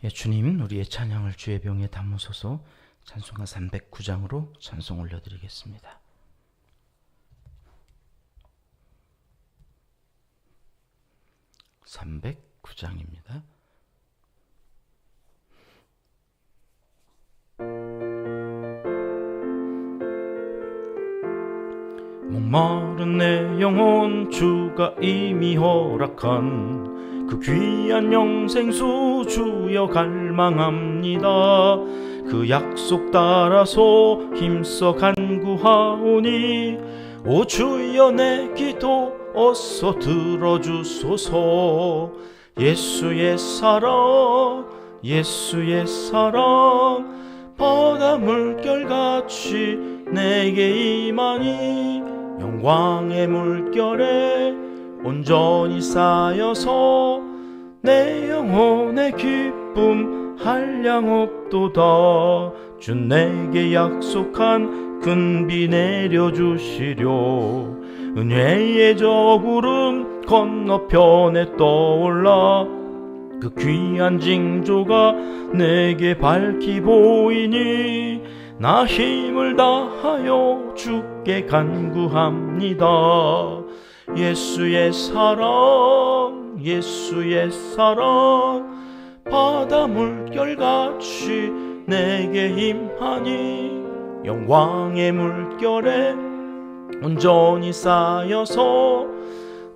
예, 주님, 우리의 찬양을 주의 병에 담으소서. 찬송가 309장으로 찬송 올려드리겠습니다. (309장입니다) 목마른 내 영혼 주가 이미 허락한 그 귀한 영생수 주여 갈망합니다. 그 약속 따라서 힘써 간구하오니 오 주여 내 기도 어서 들어주소서. 예수의 사랑 예수의 사랑 바다 물결같이 내게 임하니 영광의 물결에 온전히 쌓여서 내 영혼의 기쁨 한량없도다. 주 내게 약속한 큰 비 내려주시려. 은혜의 저 구름 건너편에 떠올라 그 귀한 징조가 내게 밝히 보이니 나 힘을 다하여 주께 간구합니다. 예수의 사랑 예수의 사랑 바다 물결같이 내게 임하니 영광의 물결에 온전히 쌓여서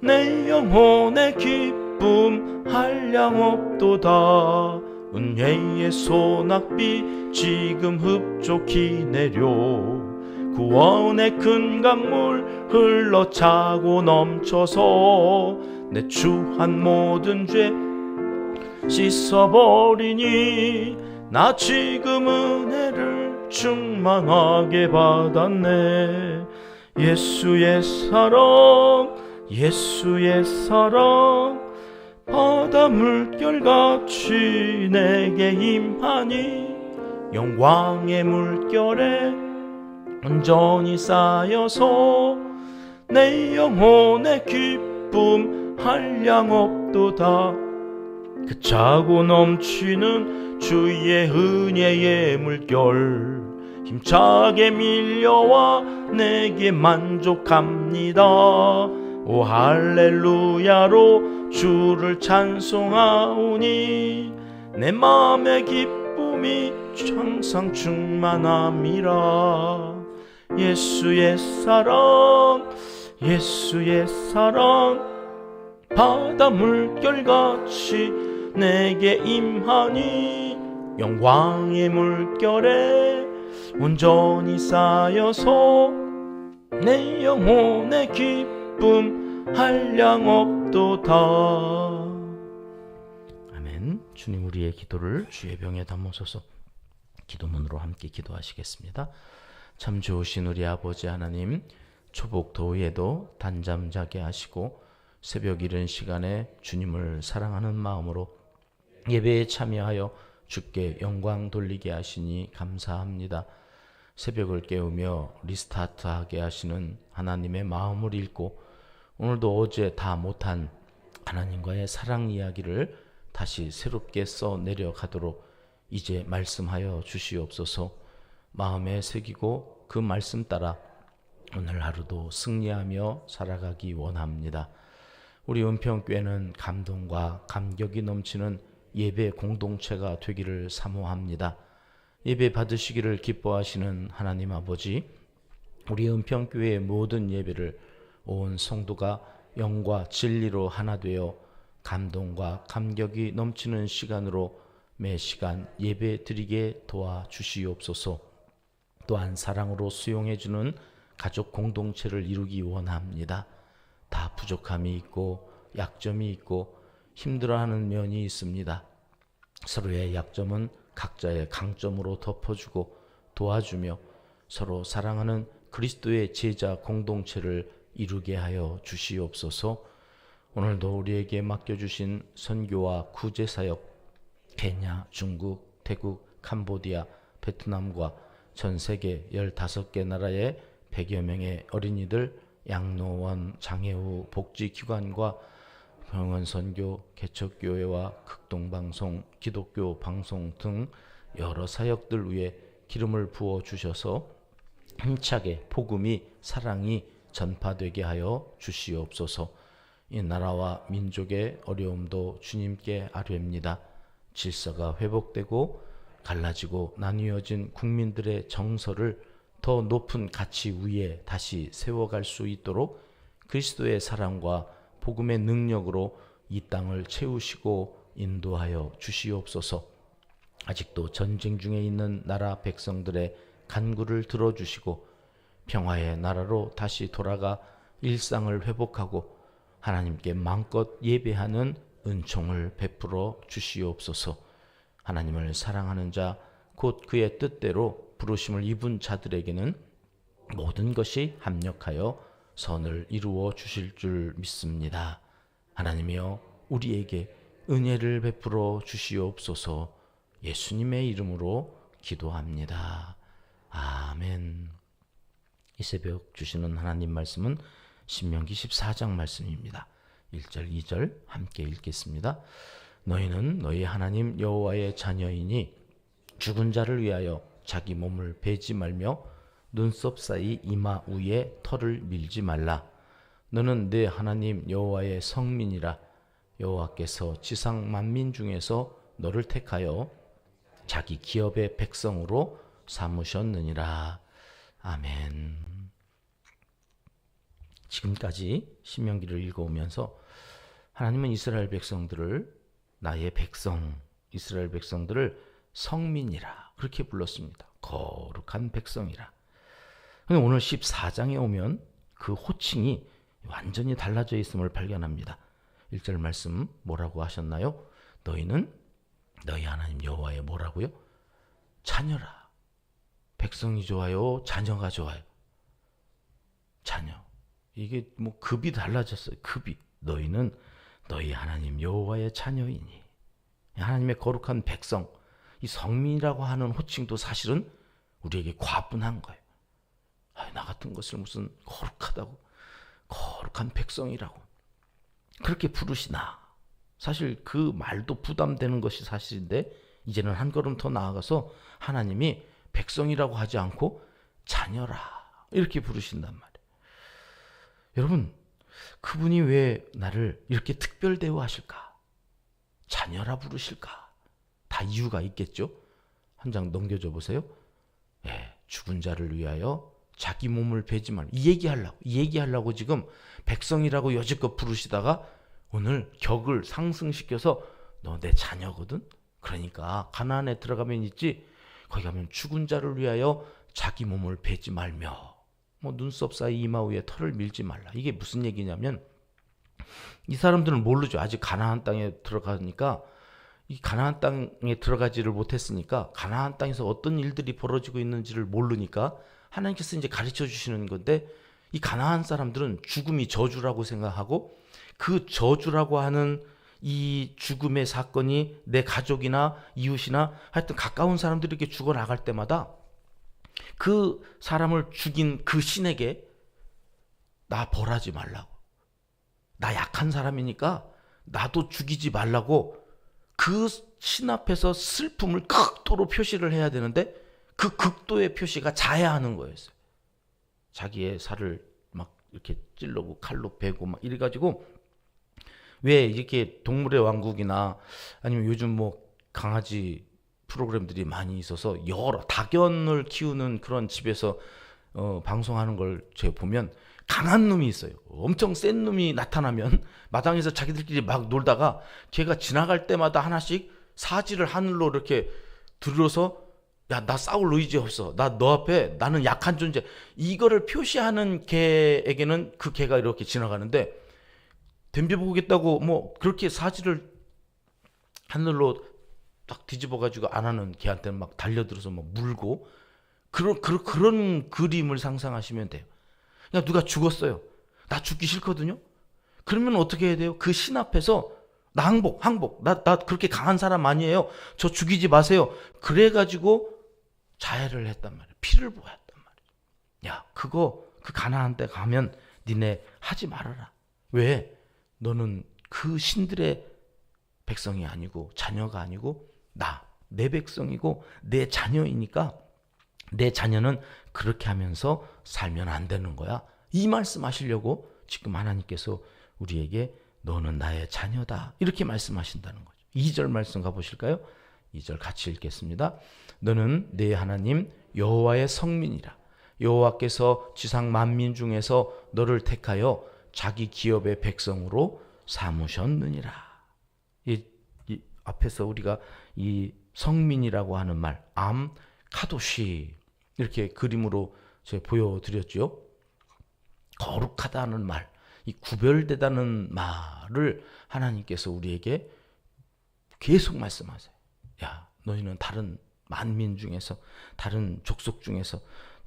내 영혼의 기쁨 한량없도다. 은혜의 소낙비 지금 흡족히 내려 구원의 큰 강물 흘러차고 넘쳐서 내 추한 모든 죄 씻어버리니 나 지금 은혜를 충만하게 받았네. 예수의 사랑 예수의 사랑 바다 물결같이 내게 임하니 영광의 물결에 온전히 쌓여서 내 영혼의 기쁨 한량없도다. 그 차고 넘치는 주의 은혜의 물결 힘차게 밀려와 내게 만족합니다. 오 할렐루야로 주를 찬송하오니 내 마음의 기쁨이 항상 충만함이라. 예수의 사랑 예수의 사랑 바다 물결같이 내게 임하니 영광의 물결에 온전히 쌓여서 내 영혼의 기쁨 한량없도다. 아멘. 주님, 우리의 기도를 주의 병에 담으소서. 기도문으로 함께 기도하시겠습니다. 참 좋으신 우리 아버지 하나님, 초복 더위에도 단잠 자게 하시고 새벽 이른 시간에 주님을 사랑하는 마음으로 예배에 참여하여 주께 영광 돌리게 하시니 감사합니다. 새벽을 깨우며 리스타트하게 하시는 하나님의 마음을 읽고 오늘도 어제 다 못한 하나님과의 사랑 이야기를 다시 새롭게 써 내려가도록 이제 말씀하여 주시옵소서. 마음에 새기고 그 말씀 따라 오늘 하루도 승리하며 살아가기 원합니다. 우리 은평교회는 감동과 감격이 넘치는 예배 공동체가 되기를 사모합니다. 예배 받으시기를 기뻐하시는 하나님 아버지, 우리 은평교회의 모든 예배를 온 성도가 영과 진리로 하나 되어 감동과 감격이 넘치는 시간으로 매 시간 예배 드리게 도와주시옵소서. 또한 사랑으로 수용해주는 가족 공동체를 이루기 원합니다. 다 부족함이 있고 약점이 있고 힘들어하는 면이 있습니다. 서로의 약점은 각자의 강점으로 덮어주고 도와주며 서로 사랑하는 그리스도의 제자 공동체를 이루게 하여 주시옵소서. 오늘도 우리에게 맡겨주신 선교와 구제사역, 케냐, 중국, 태국, 캄보디아, 베트남과 전 세계 15개 나라의 100여 명의 어린이들, 양로원, 장애우 복지기관과 평안선교, 개척교회와 극동방송, 기독교 방송 등 여러 사역들 위해 기름을 부어 주셔서 힘차게 복음이 사랑이 전파되게 하여 주시옵소서. 이 나라와 민족의 어려움도 주님께 아뢰옵니다. 질서가 회복되고 갈라지고 나뉘어진 국민들의 정서를 더 높은 가치 위에 다시 세워갈 수 있도록 그리스도의 사랑과 복음의 능력으로 이 땅을 채우시고 인도하여 주시옵소서. 아직도 전쟁 중에 있는 나라 백성들의 간구를 들어주시고 평화의 나라로 다시 돌아가 일상을 회복하고 하나님께 마음껏 예배하는 은총을 베풀어 주시옵소서. 하나님을 사랑하는 자, 곧 그의 뜻대로 부르심을 입은 자들에게는 모든 것이 합력하여 선을 이루어 주실 줄 믿습니다. 하나님이여 우리에게 은혜를 베풀어 주시옵소서. 예수님의 이름으로 기도합니다. 아멘. 이 새벽 주시는 하나님 말씀은 신명기 14장 말씀입니다. 1절 2절 함께 읽겠습니다. 너희는 너희 하나님 여호와의 자녀이니 죽은 자를 위하여 자기 몸을 베지 말며 눈썹 사이 이마 위에 털을 밀지 말라. 너는 내 하나님 여호와의 성민이라. 여호와께서 지상 만민 중에서 너를 택하여 자기 기업의 백성으로 삼으셨느니라. 아멘. 지금까지 신명기를 읽어오면서 하나님은 이스라엘 백성들을 나의 백성, 이스라엘 백성들을 성민이라 그렇게 불렀습니다. 거룩한 백성이라. 근데 오늘 14장에 오면 그 호칭이 완전히 달라져 있음을 발견합니다. 1절 말씀 뭐라고 하셨나요? 너희는 너희 하나님 여호와의 뭐라고요? 자녀라. 백성이 좋아요? 자녀가 좋아요? 자녀. 이게 뭐 급이 달라졌어요. 급이. 너희는 너희 하나님 여호와의 자녀이니. 하나님의 거룩한 백성. 이 성민이라고 하는 호칭도 사실은 우리에게 과분한 거예요. 나 같은 것을 무슨 거룩하다고, 거룩한 백성이라고 그렇게 부르시나. 사실 그 말도 부담되는 것이 사실인데 이제는 한 걸음 더 나아가서 하나님이 백성이라고 하지 않고 자녀라 이렇게 부르신단 말이에요. 여러분, 그분이 왜 나를 이렇게 특별 대우하실까? 자녀라 부르실까? 다 이유가 있겠죠? 한 장 넘겨줘 보세요. 죽은 자를 위하여 자기 몸을 베지 말고 이 얘기하려고 지금 백성이라고 여지껏 부르시다가 오늘 격을 상승시켜서 너 내 자녀거든? 그러니까 가나안에 들어가면 있지, 거기 가면 죽은 자를 위하여 자기 몸을 베지 말며 뭐 눈썹 사이 이마 위에 털을 밀지 말라. 이게 무슨 얘기냐면 이 사람들은 모르죠. 아직 가나안 땅에 들어가니까, 이 가나안 땅에 들어가지를 못했으니까 가나안 땅에서 어떤 일들이 벌어지고 있는지를 모르니까 하나님께서 이제 가르쳐 주시는 건데, 이 가나안 사람들은 죽음이 저주라고 생각하고 그 저주라고 하는 이 죽음의 사건이 내 가족이나 이웃이나 하여튼 가까운 사람들에게 죽어나갈 때마다 그 사람을 죽인 그 신에게 나 벌하지 말라고, 나 약한 사람이니까 나도 죽이지 말라고 그 신 앞에서 슬픔을 극도로 표시를 해야 되는데 그 극도의 표시가 자해하는 거였어요. 자기의 살을 막 이렇게 찔러고 칼로 베고 막 이래가지고, 왜 이렇게 동물의 왕국이나 아니면 요즘 뭐 강아지 프로그램들이 많이 있어서 여러 다견을 키우는 그런 집에서 방송하는 걸 제가 보면 강한 놈이 있어요. 엄청 센 놈이 나타나면 마당에서 자기들끼리 막 놀다가 걔가 지나갈 때마다 하나씩 사지를 하늘로 이렇게 들어서 야, 나 싸울 의지 없어. 나 너 앞에 나는 약한 존재. 이거를 표시하는 개에게는 그 개가 이렇게 지나가는데, 덤벼보겠다고 뭐 그렇게 사지를 하늘로 딱 뒤집어가지고 안 하는 개한테는 막 달려들어서 막 물고, 그런 그림을 상상하시면 돼요. 그냥 누가 죽었어요. 나 죽기 싫거든요. 그러면 어떻게 해야 돼요? 그 신 앞에서 나 항복. 나 그렇게 강한 사람 아니에요. 저 죽이지 마세요. 그래가지고 자해를 했단 말이에요. 피를 보였단 말이에요. 야, 그거 그 가나안 때 가면 니네 하지 말아라. 왜? 너는 그 신들의 백성이 아니고 자녀가 아니고 내 백성이고 내 자녀이니까 내 자녀는 그렇게 하면서 살면 안 되는 거야. 이 말씀하시려고 지금 하나님께서 우리에게 너는 나의 자녀다 이렇게 말씀하신다는 거죠. 2절 말씀 가보실까요? 2절 같이 읽겠습니다. 너는 내 하나님 여호와의 성민이라. 여호와께서 지상 만민 중에서 너를 택하여 자기 기업의 백성으로 삼으셨느니라. 이 앞에서 우리가 이 성민이라고 하는 말, 카도시 이렇게 그림으로 제가 보여드렸죠. 거룩하다는 말, 이 구별되다는 말을 하나님께서 우리에게 계속 말씀하세요. 야, 너희는 다른 만민 중에서, 다른 족속 중에서,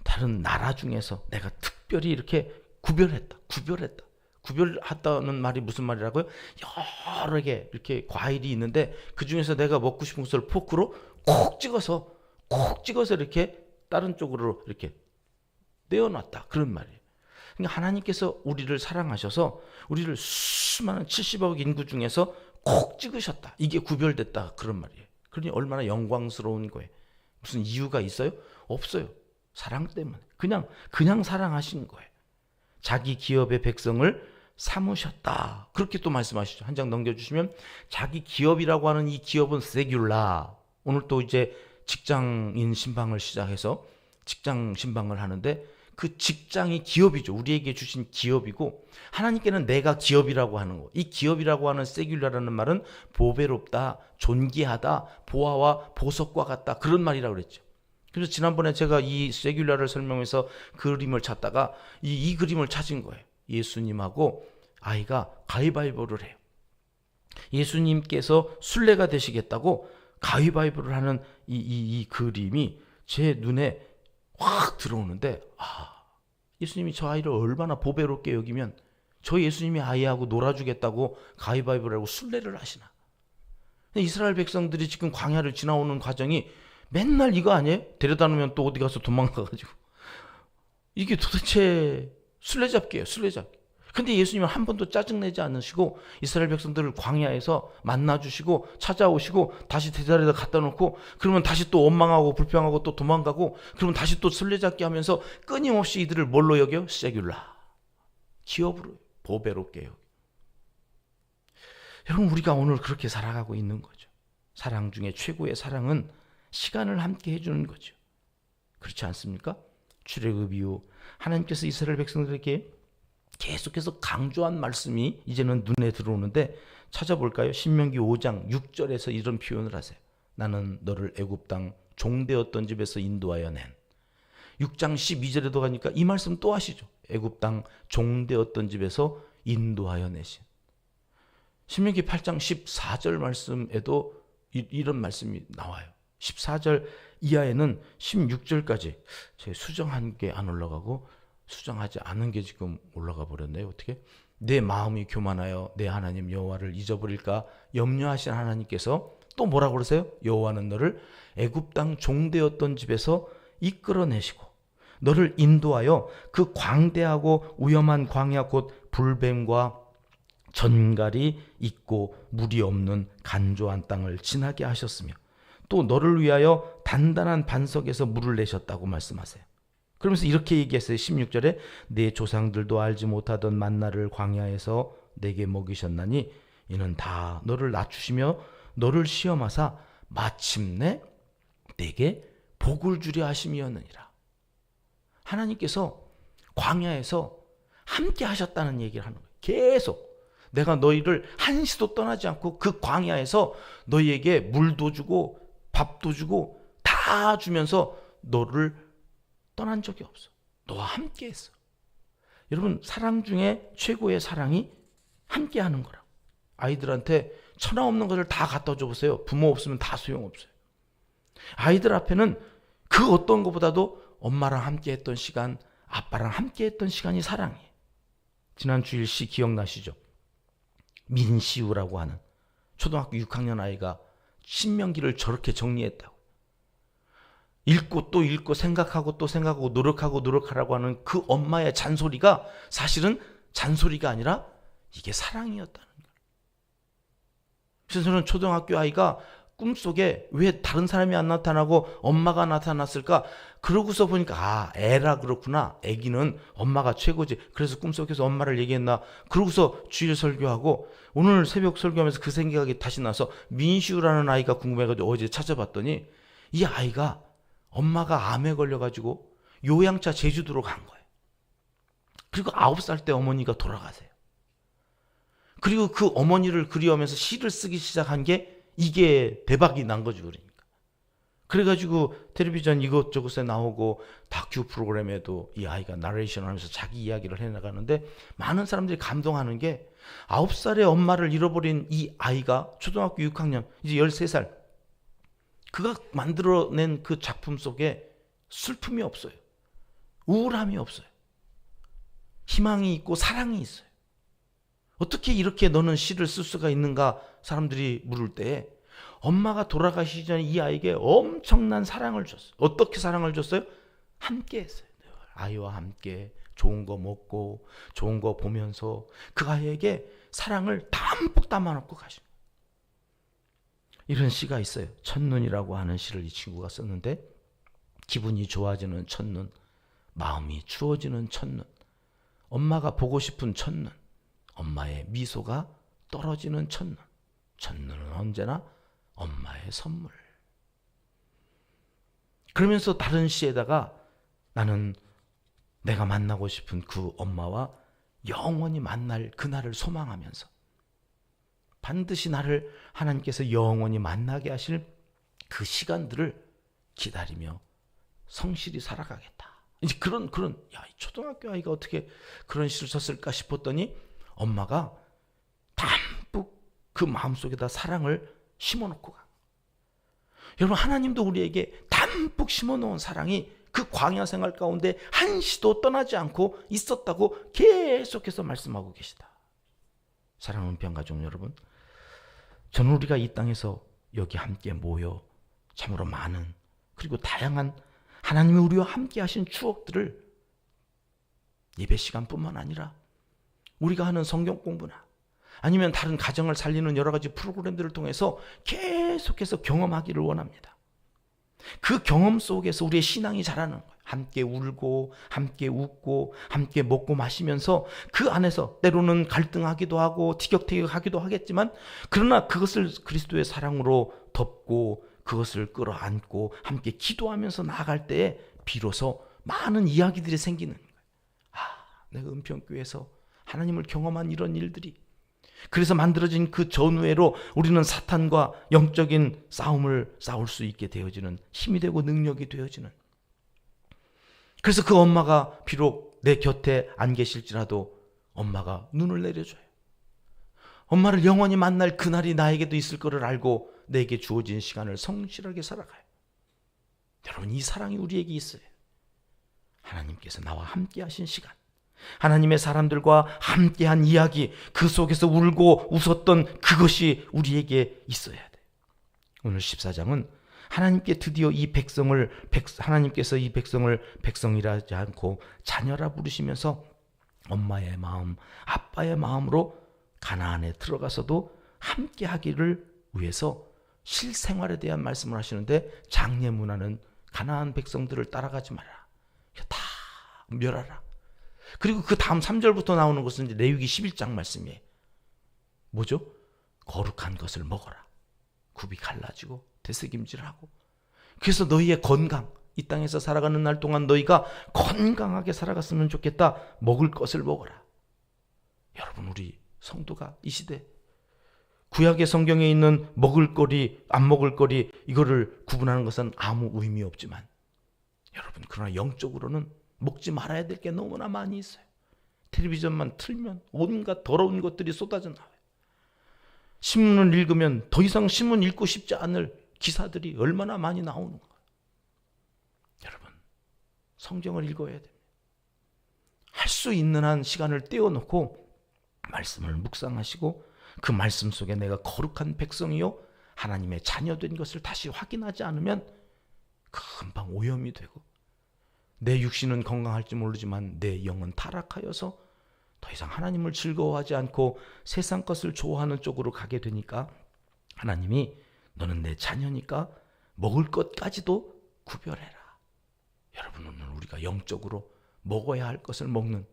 다른 나라 중에서 내가 특별히 이렇게 구별했다는 말이 무슨 말이라고요? 여러 개 이렇게 과일이 있는데 그 중에서 내가 먹고 싶은 것을 포크로 콕 찍어서 이렇게 다른 쪽으로 이렇게 떼어놨다. 그런 말이에요. 그러니까 하나님께서 우리를 사랑하셔서 우리를 수많은 70억 인구 중에서 콕 찍으셨다. 이게 구별됐다. 그런 말이에요. 그러니 얼마나 영광스러운 거예요. 무슨 이유가 있어요? 없어요. 사랑 때문에. 그냥 사랑하신 거예요. 자기 기업의 백성을 삼으셨다. 그렇게 또 말씀하시죠. 한 장 넘겨주시면 자기 기업이라고 하는 이 기업은 세귤라. 오늘 또 이제 직장인 신방을 시작해서 직장 신방을 하는데 그 직장이 기업이죠. 우리에게 주신 기업이고 하나님께는 내가 기업이라고 하는 거. 이 기업이라고 하는 세귤라라는 말은 보배롭다, 존귀하다, 보아와 보석과 같다. 그런 말이라고 그랬죠. 그래서 지난번에 제가 이 세귤라를 설명해서 그림을 찾다가 이 그림을 찾은 거예요. 예수님하고 아이가 가위바위보를 해요. 예수님께서 순례가 되시겠다고 가위바위보를 하는 이 그림이 제 눈에 확 들어오는데 예수님이 저 아이를 얼마나 보배롭게 여기면 저 예수님이 아이하고 놀아주겠다고 가위바위보를 하고 순례를 하시나. 이스라엘 백성들이 지금 광야를 지나오는 과정이 맨날 이거 아니에요? 데려다 놓으면 또 어디 가서 도망가가지고. 이게 도대체 술래잡기예요. 술래잡기. 근데 예수님은 한 번도 짜증내지 않으시고 이스라엘 백성들을 광야에서 만나주시고 찾아오시고 다시 제자리에다 갖다 놓고 그러면 다시 또 원망하고 불평하고 또 도망가고 그러면 다시 또 술래잡기 하면서 끊임없이 이들을 뭘로 여겨요? 세귤라. 기업으로 보배롭게 여겨. 여러분 우리가 오늘 그렇게 살아가고 있는 거죠. 사랑 중에 최고의 사랑은 시간을 함께 해주는 거죠. 그렇지 않습니까? 출애굽 이후 하나님께서 이스라엘 백성들에게 계속해서 강조한 말씀이 이제는 눈에 들어오는데 찾아볼까요? 신명기 5장 6절에서 이런 표현을 하세요. 나는 너를 애굽 땅 종되었던 집에서 인도하여 낸. 6장 12절에도 가니까 이 말씀 또 하시죠. 애굽 땅 종되었던 집에서 인도하여 내신. 신명기 8장 14절 말씀에도 이런 말씀이 나와요. 14절 이하에는 16절까지 제 수정한 게 안 올라가고 수정하지 않은 게 지금 올라가 버렸네요. 어떻게? 내 마음이 교만하여 내 하나님 여호와를 잊어버릴까 염려하신 하나님께서 또 뭐라고 그러세요? 여호와는 너를 애굽 땅 종되었던 집에서 이끌어내시고 너를 인도하여 그 광대하고 위험한 광야 곧 불뱀과 전갈이 있고 물이 없는 간조한 땅을 지나게 하셨으며 또 너를 위하여 단단한 반석에서 물을 내셨다고 말씀하세요. 그러면서 이렇게 얘기했어요. 16절에 내 조상들도 알지 못하던 만나를 광야에서 내게 먹이셨나니 이는 다 너를 낮추시며 너를 시험하사 마침내 내게 복을 주려 하심이었느니라. 하나님께서 광야에서 함께 하셨다는 얘기를 하는 거예요. 계속 내가 너희를 한시도 떠나지 않고 그 광야에서 너희에게 물도 주고 밥도 주고 다 주면서 너를 떠난 적이 없어. 너와 함께 했어. 여러분 사랑 중에 최고의 사랑이 함께 하는 거라고. 아이들한테 천하 없는 것을 다 갖다 줘보세요. 부모 없으면 다 소용없어요. 아이들 앞에는 그 어떤 것보다도 엄마랑 함께 했던 시간, 아빠랑 함께 했던 시간이 사랑이에요. 지난 주일 시 기억나시죠? 민시우라고 하는 초등학교 6학년 아이가 신명기를 저렇게 정리했다고. 읽고 또 읽고 생각하고 또 생각하고 노력하라고 하는 그 엄마의 잔소리가 사실은 잔소리가 아니라 이게 사랑이었다는 거예요. 그래서 저는 초등학교 아이가 꿈속에 왜 다른 사람이 안 나타나고 엄마가 나타났을까? 그러고서 보니까 애라 그렇구나. 애기는 엄마가 최고지. 그래서 꿈속에서 엄마를 얘기했나? 그러고서 주일 설교하고 오늘 새벽 설교하면서 그 생각이 다시 나서 민슈라는 아이가 궁금해가지고 어제 찾아봤더니 이 아이가 엄마가 암에 걸려가지고 요양차 제주도로 간 거예요. 그리고 9살 때 어머니가 돌아가세요. 그리고 그 어머니를 그리워하면서 시를 쓰기 시작한 게 이게 대박이 난 거죠. 그러니까. 그래가지고 텔레비전 이것저것에 나오고 다큐 프로그램에도 이 아이가 나레이션 하면서 자기 이야기를 해나가는데 많은 사람들이 감동하는 게 9살의 엄마를 잃어버린 이 아이가 초등학교 6학년 이제 13살 그가 만들어낸 그 작품 속에 슬픔이 없어요. 우울함이 없어요. 희망이 있고 사랑이 있어요. 어떻게 이렇게 너는 시를 쓸 수가 있는가 사람들이 물을 때 엄마가 돌아가시기 전에 이 아이에게 엄청난 사랑을 줬어요. 어떻게 사랑을 줬어요? 함께 했어요. 아이와 함께 좋은 거 먹고 좋은 거 보면서 그 아이에게 사랑을 담뿍 담아놓고 가신 거예요. 이런 시가 있어요. 첫눈이라고 하는 시를 이 친구가 썼는데 기분이 좋아지는 첫눈, 마음이 추워지는 첫눈, 엄마가 보고 싶은 첫눈, 엄마의 미소가 떨어지는 첫눈. 첫눈은 언제나 엄마의 선물. 그러면서 다른 시에다가 나는 내가 만나고 싶은 그 엄마와 영원히 만날 그날을 소망하면서 반드시 나를 하나님께서 영원히 만나게 하실 그 시간들을 기다리며 성실히 살아가겠다. 이제 그런 야, 초등학교 아이가 어떻게 그런 시를 썼을까 싶었더니 엄마가 담뿍 그 마음속에다 사랑을 심어놓고 가. 여러분 하나님도 우리에게 담뿍 심어놓은 사랑이 그 광야 생활 가운데 한시도 떠나지 않고 있었다고 계속해서 말씀하고 계시다. 사랑하는 은평가족 여러분, 저는 우리가 이 땅에서 여기 함께 모여 참으로 많은 그리고 다양한 하나님이 우리와 함께 하신 추억들을 예배 시간뿐만 아니라 우리가 하는 성경 공부나 아니면 다른 가정을 살리는 여러 가지 프로그램들을 통해서 계속해서 경험하기를 원합니다. 그 경험 속에서 우리의 신앙이 자라는 거예요. 함께 울고 함께 웃고 함께 먹고 마시면서 그 안에서 때로는 갈등하기도 하고 티격태격하기도 하겠지만 그러나 그것을 그리스도의 사랑으로 덮고 그것을 끌어안고 함께 기도하면서 나아갈 때에 비로소 많은 이야기들이 생기는 거예요. 내가 은평교회에서 하나님을 경험한 이런 일들이 그래서 만들어진 그 전후회로 우리는 사탄과 영적인 싸움을 싸울 수 있게 되어지는 힘이 되고 능력이 되어지는 그래서 그 엄마가 비록 내 곁에 안 계실지라도 엄마가 눈을 내려줘요. 엄마를 영원히 만날 그날이 나에게도 있을 거를 알고 내게 주어진 시간을 성실하게 살아가요. 여러분 이 사랑이 우리에게 있어요. 하나님께서 나와 함께 하신 시간 하나님의 사람들과 함께한 이야기 그 속에서 울고 웃었던 그것이 우리에게 있어야 돼요. 오늘 14장은 하나님께 드디어 이 백성을 하나님께서 이 백성을 백성이라지 않고 자녀라 부르시면서 엄마의 마음 아빠의 마음으로 가나안에 들어가서도 함께 하기를 위해서 실생활에 대한 말씀을 하시는데 장례 문화는 가나안 백성들을 따라가지 마라. 다 멸하라. 그리고 그 다음 3절부터 나오는 것은 이제 레위기 11장 말씀이에요. 뭐죠? 거룩한 것을 먹어라. 굽이 갈라지고 되새김질하고. 그래서 너희의 건강, 이 땅에서 살아가는 날 동안 너희가 건강하게 살아갔으면 좋겠다. 먹을 것을 먹어라. 여러분 우리 성도가 이 시대 구약의 성경에 있는 먹을거리, 안 먹을거리 이거를 구분하는 것은 아무 의미 없지만 여러분 그러나 영적으로는 먹지 말아야 될 게 너무나 많이 있어요. 텔레비전만 틀면 온갖 더러운 것들이 쏟아져 나와요. 신문을 읽으면 더 이상 신문 읽고 싶지 않을 기사들이 얼마나 많이 나오는 거예요. 여러분 성경을 읽어야 됩니다. 할 수 있는 한 시간을 떼어놓고 말씀을 묵상하시고 그 말씀 속에 내가 거룩한 백성이요 하나님의 자녀된 것을 다시 확인하지 않으면 금방 오염이 되고 내 육신은 건강할지 모르지만 내 영은 타락하여서 더 이상 하나님을 즐거워하지 않고 세상 것을 좋아하는 쪽으로 가게 되니까 하나님이 너는 내 자녀니까 먹을 것까지도 구별해라. 여러분, 오늘 우리가 영적으로 먹어야 할 것을 먹는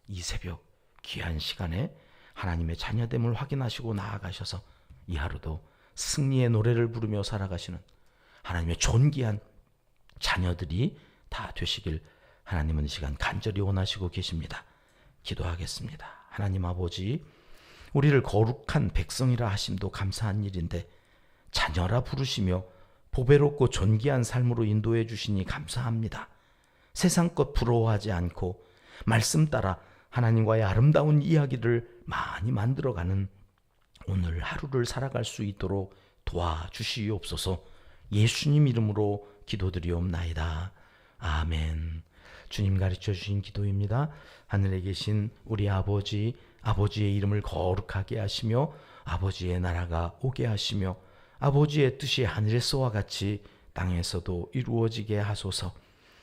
이 새벽 귀한 시간에 하나님의 자녀됨을 확인하시고 나아가셔서 이 하루도 승리의 노래를 부르며 살아가시는 하나님의 존귀한 자녀들이 다 되시길 하나님은 이 시간 간절히 원하시고 계십니다. 기도하겠습니다. 하나님 아버지, 우리를 거룩한 백성이라 하심도 감사한 일인데 자녀라 부르시며 보배롭고 존귀한 삶으로 인도해 주시니 감사합니다. 세상 것 부러워하지 않고 말씀 따라 하나님과의 아름다운 이야기를 많이 만들어가는 오늘 하루를 살아갈 수 있도록 도와주시옵소서. 예수님 이름으로 기도드리옵나이다. 아멘. 주님 가르쳐 주신 기도입니다. 하늘에 계신 우리 아버지, 아버지의 이름을 거룩하게 하시며 아버지의 나라가 오게 하시며 아버지의 뜻이 하늘에서와 같이 땅에서도 이루어지게 하소서.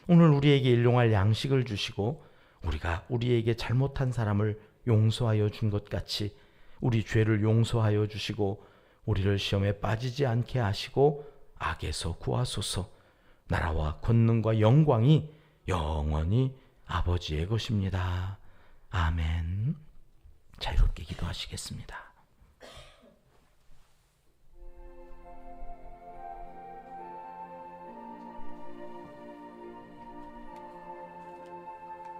오늘 우리에게 일용할 양식을 주시고 우리가 우리에게 잘못한 사람을 용서하여 준 것 같이 우리 죄를 용서하여 주시고 우리를 시험에 빠지지 않게 하시고 악에서 구하소서. 나라와 권능과 영광이 영원히 아버지의 것입니다. 아멘. 자유롭게 기도하시겠습니다.